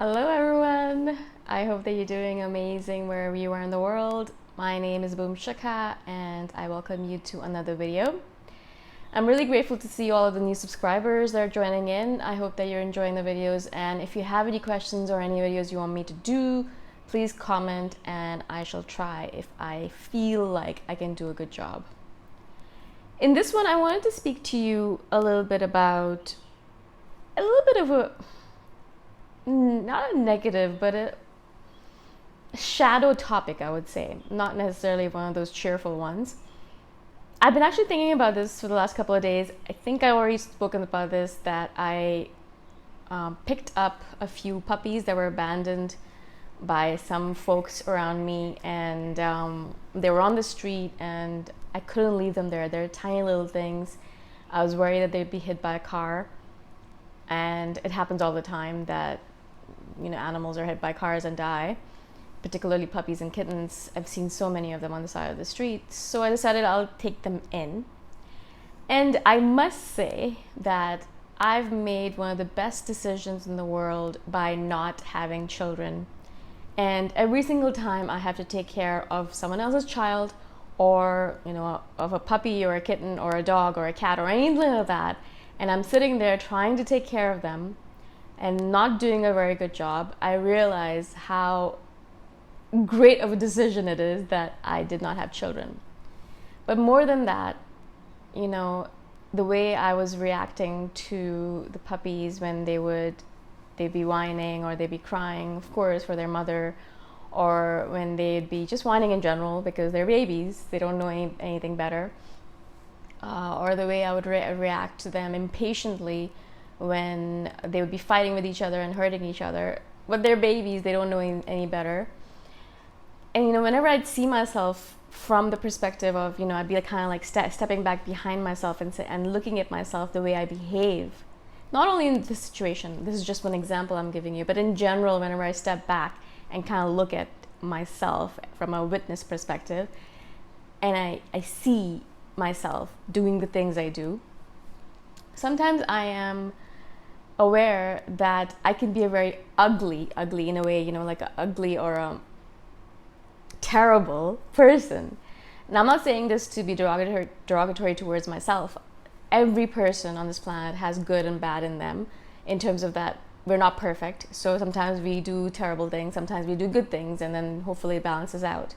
Hello everyone! I hope that you're doing amazing wherever you are in the world. My name is Shikha and I welcome you to another video. I'm really grateful to see all of the new subscribers that are joining in. I hope that you're enjoying the videos, and if you have any questions or any videos you want me to do, please comment and I shall try if I feel like I can do a good job. In this one, I wanted to speak to you a little bit about a little bit of a not a negative, but a shadow topic, I would say. Not necessarily one of those cheerful ones. I've been actually thinking about this for the last couple of days. I think I've already spoken about this, that I picked up a few puppies that were abandoned by some folks around me, and they were on the street and I couldn't leave them there. They're tiny little things. I was worried that they'd be hit by a car, and it happens all the time that animals are hit by cars and die, particularly puppies and kittens. I've seen so many of them on the side of the street, so I decided I'll take them in. And I must say that I've made one of the best decisions in the world by not having children. And every single time I have to take care of someone else's child, or of a puppy or a kitten or a dog or a cat or anything like that, and I'm sitting there trying to take care of them and not doing a very good job, I realize how great of a decision it is that I did not have children. But more than that, the way I was reacting to the puppies when they'd be whining or they'd be crying, of course, for their mother, or when they'd be just whining in general because they're babies, they don't know anything better, or the way I would react to them impatiently when they would be fighting with each other and hurting each other. But they're babies, they don't know any better. And whenever I'd see myself from the perspective of, I'd be stepping back behind myself and looking at myself the way I behave. Not only in this situation, this is just one example I'm giving you, but in general, whenever I step back and kind of look at myself from a witness perspective, and I see myself doing the things I do, sometimes I am aware that I can be a very ugly in a way, like an ugly or a terrible person. And I'm not saying this to be derogatory towards myself. Every person on this planet has good and bad in them, in terms of that we're not perfect. So sometimes we do terrible things, sometimes we do good things, and then hopefully it balances out.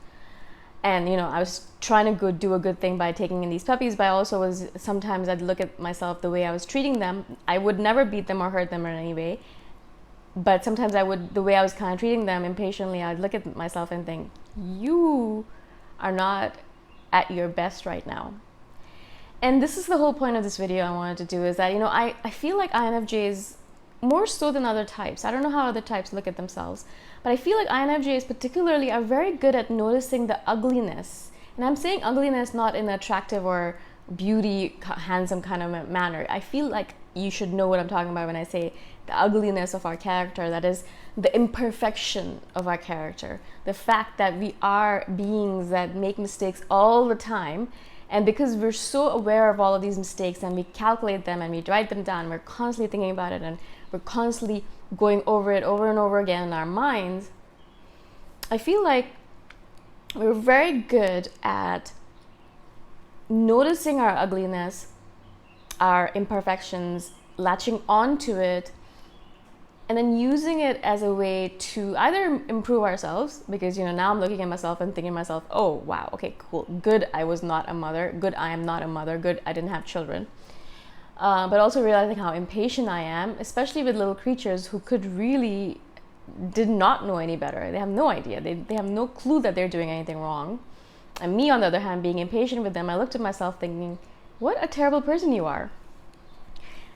And I was trying to do a good thing by taking in these puppies, but I also sometimes I'd look at myself the way I was treating them. I would never beat them or hurt them in any way, but sometimes the way I was kind of treating them impatiently, I'd look at myself and think, you are not at your best right now. And this is the whole point of this video I wanted to do, is that I feel like INFJs, more so than other types, I don't know how other types look at themselves, but I feel like INFJs particularly are very good at noticing the ugliness. And I'm saying ugliness not in an attractive or beauty, handsome kind of manner. I feel like you should know what I'm talking about when I say the ugliness of our character. That is the imperfection of our character. The fact that we are beings that make mistakes all the time. And because we're so aware of all of these mistakes and we calculate them and we write them down, we're constantly thinking about it and we're constantly going over it over and over again in our minds, I feel like we're very good at noticing our ugliness, our imperfections, latching onto it, and then using it as a way to either improve ourselves, because now I'm looking at myself and thinking to myself, oh wow, okay, cool, good, I was not a mother, good, I am not a mother, good, I didn't have children. But also realizing how impatient I am, especially with little creatures who did not know any better. They have no idea, they have no clue that they're doing anything wrong. And me, on the other hand, being impatient with them, I looked at myself thinking, what a terrible person you are.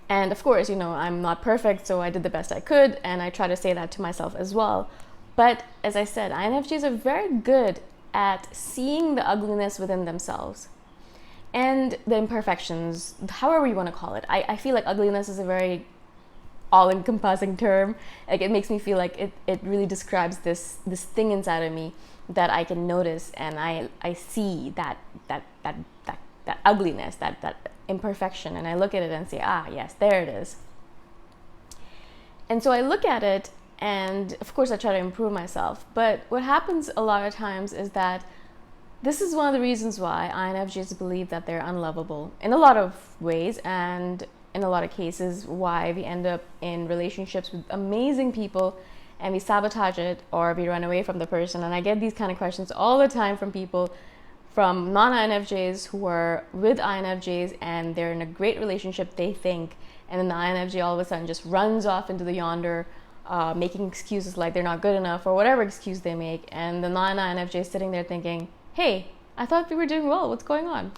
And of course, I'm not perfect, so I did the best I could, and I try to say that to myself as well. But as I said, INFJs are very good at seeing the ugliness within themselves and the imperfections, however you want to call it. I feel like ugliness is a very all-encompassing term. Like, it makes me feel like it really describes this thing inside of me that I can notice, and I see that ugliness, that imperfection, and I look at it and say, ah, yes, there it is. And so I look at it And of course, I try to improve myself. But what happens a lot of times is that this is one of the reasons why INFJs believe that they're unlovable in a lot of ways, and in a lot of cases why we end up in relationships with amazing people and we sabotage it or we run away from the person. And I get these kind of questions all the time from people, from non-INFJs who are with INFJs and they're in a great relationship, they think, and then the INFJ all of a sudden just runs off into the yonder, making excuses like they're not good enough or whatever excuse they make, and the non-INFJ is sitting there thinking, hey, I thought we were doing well, what's going on?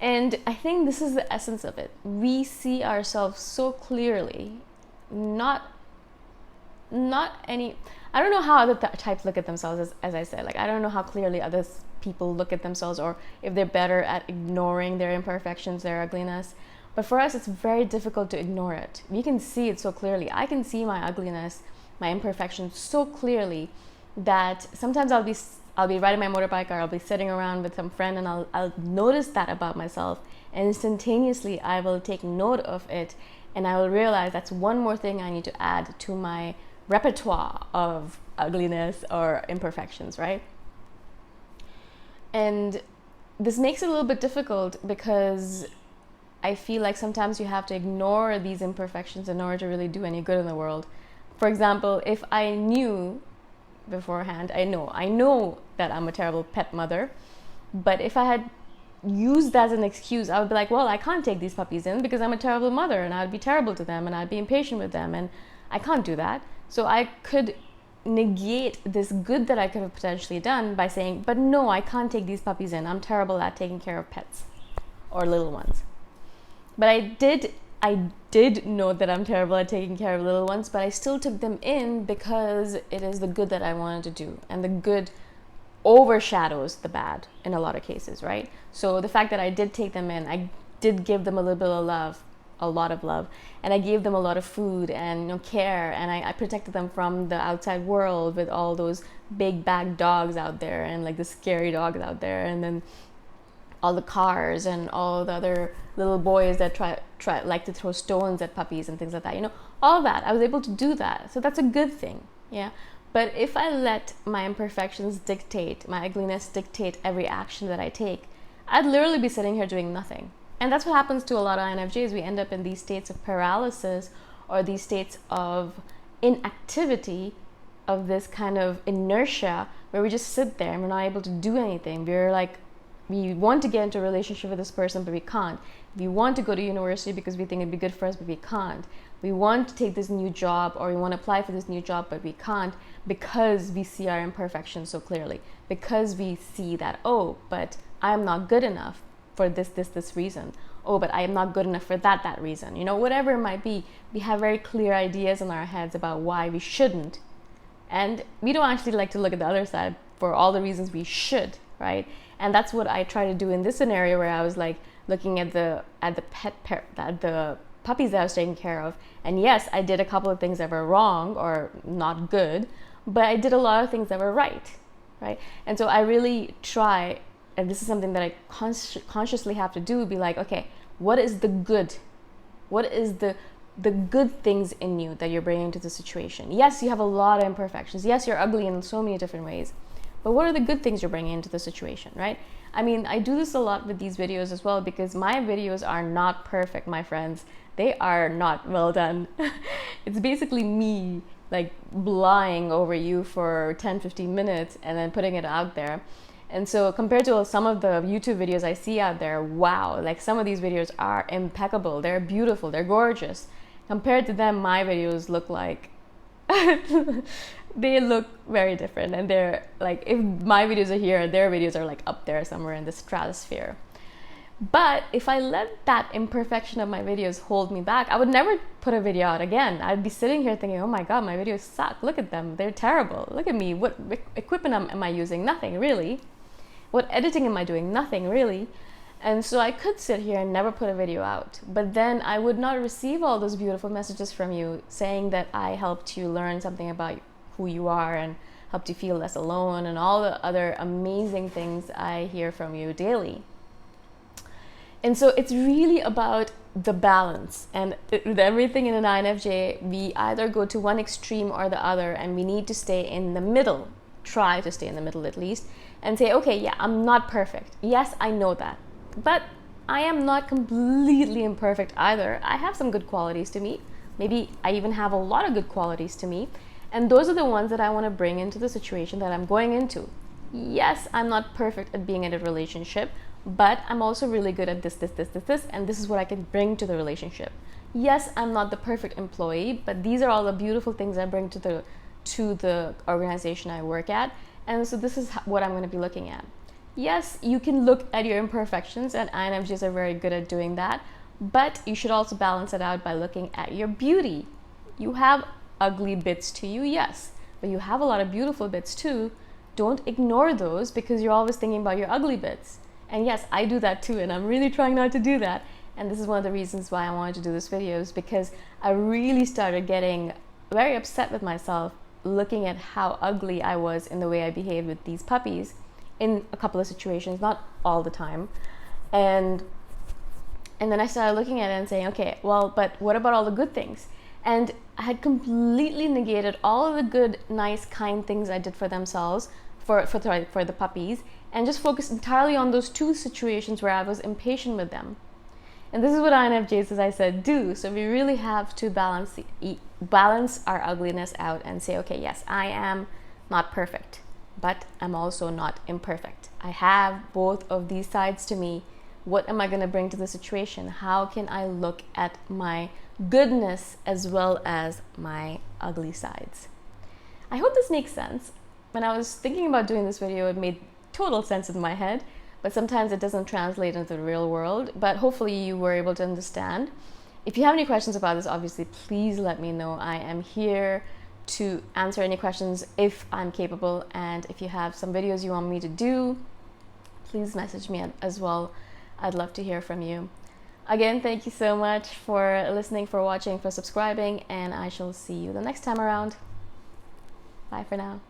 And I think this is the essence of it. We see ourselves so clearly, not any, I don't know how other types look at themselves, as I said, like I don't know how clearly other people look at themselves, or if they're better at ignoring their imperfections, their ugliness. But for us, it's very difficult to ignore it. We can see it so clearly. I can see my ugliness, my imperfections so clearly that sometimes I'll be riding my motorbike, or I'll be sitting around with some friend, and I'll notice that about myself, and instantaneously I will take note of it, and I will realize that's one more thing I need to add to my repertoire of ugliness or imperfections, right? And this makes it a little bit difficult because I feel like sometimes you have to ignore these imperfections in order to really do any good in the world. For example, if I knew beforehand, I know that I'm a terrible pet mother, but if I had used that as an excuse, I would be like, well, I can't take these puppies in because I'm a terrible mother, and I'd be terrible to them, and I'd be impatient with them, and I can't do that. So I could negate this good that I could have potentially done by saying, but no, I can't take these puppies in, I'm terrible at taking care of pets or little ones. But I did know that I'm terrible at taking care of little ones, but I still took them in because it is the good that I wanted to do, and the good overshadows the bad in a lot of cases, right? So the fact that I did take them in, I did give them a little bit of love, a lot of love, and I gave them a lot of food and care, and I protected them from the outside world with all those big bad dogs out there, and like the scary dogs out there, and then all the cars and all the other little boys that try like to throw stones at puppies and things like that, all that. I was able to do that, so that's a good thing, yeah. But if I let my imperfections dictate, my ugliness dictate every action that I take, I'd literally be sitting here doing nothing. And that's what happens to a lot of INFJs. We end up in these states of paralysis, or these states of inactivity, of this kind of inertia where we just sit there and we're not able to do anything. We're like, we want to get into a relationship with this person, but we can't. We want to go to university because we think it'd be good for us, but we can't. We want to take this new job, or we want to apply for this new job, but we can't, because we see our imperfections so clearly. Because we see that, oh, but I'm not good enough for this reason. Oh, but I am not good enough for that reason. Whatever it might be, we have very clear ideas in our heads about why we shouldn't. And we don't actually like to look at the other side for all the reasons we should, right? And that's what I try to do in this scenario, where I was like looking at the puppies that I was taking care of. And yes, I did a couple of things that were wrong or not good, but I did a lot of things that were right? And so I really try, and this is something that I consciously have to do, be like, okay, what is the good? What is the good things in you that you're bringing to the situation? Yes, you have a lot of imperfections. Yes, you're ugly in so many different ways. But what are the good things you're bringing into the situation, right? I mean, I do this a lot with these videos as well, because my videos are not perfect, my friends. They are not well done. It's basically me like lying over you for 10-15 minutes and then putting it out there. And so compared to some of the YouTube videos I see out there, wow, like some of these videos are impeccable. They're beautiful. They're gorgeous. Compared to them, my videos look like they look very different. And they're like, if my videos are here, their videos are like up there somewhere in the stratosphere. But if I let that imperfection of my videos hold me back, I would never put a video out again. I'd be sitting here thinking, oh my God, my videos suck. Look at them. They're terrible. Look at me. What equipment am I using? Nothing, really. What editing am I doing? Nothing, really. And so I could sit here and never put a video out. But then I would not receive all those beautiful messages from you saying that I helped you learn something about who you are and helped you feel less alone, and all the other amazing things I hear from you daily. And so it's really about the balance. And with everything in an INFJ, we either go to one extreme or the other, and we need to stay in the middle, try to stay in the middle at least, and say, okay, yeah, I'm not perfect. Yes, I know that. But I am not completely imperfect either. I have some good qualities to me. Maybe I even have a lot of good qualities to me. And those are the ones that I want to bring into the situation that I'm going into. Yes, I'm not perfect at being in a relationship, but I'm also really good at this, and this is what I can bring to the relationship. Yes, I'm not the perfect employee, but these are all the beautiful things I bring to the organization I work at. And so this is what I'm going to be looking at. Yes, you can look at your imperfections, and INFJs are very good at doing that, but you should also balance it out by looking at your beauty. You have ugly bits to you, yes, but you have a lot of beautiful bits too. Don't ignore those because you're always thinking about your ugly bits. And yes, I do that too, and I'm really trying not to do that. And this is one of the reasons why I wanted to do this video, is because I really started getting very upset with myself looking at how ugly I was in the way I behaved with these puppies in a couple of situations, not all the time. And then I started looking at it and saying, okay, well, but what about all the good things? And I had completely negated all of the good, nice, kind things I did for themselves, for the puppies, and just focused entirely on those two situations where I was impatient with them. And this is what INFJs, as I said, do. So we really have to balance our ugliness out and say, okay, yes, I am not perfect, but I'm also not imperfect. I have both of these sides to me. What am I going to bring to the situation? How can I look at my goodness as well as my ugly sides? I hope this makes sense. When I was thinking about doing this video, it made total sense in my head, but sometimes it doesn't translate into the real world. But hopefully you were able to understand. If you have any questions about this, obviously, please let me know. I am here to answer any questions if I'm capable. And if you have some videos you want me to do, please message me as well. I'd love to hear from you. Again, thank you so much for listening, for watching, for subscribing, and I shall see you the next time around. Bye for now.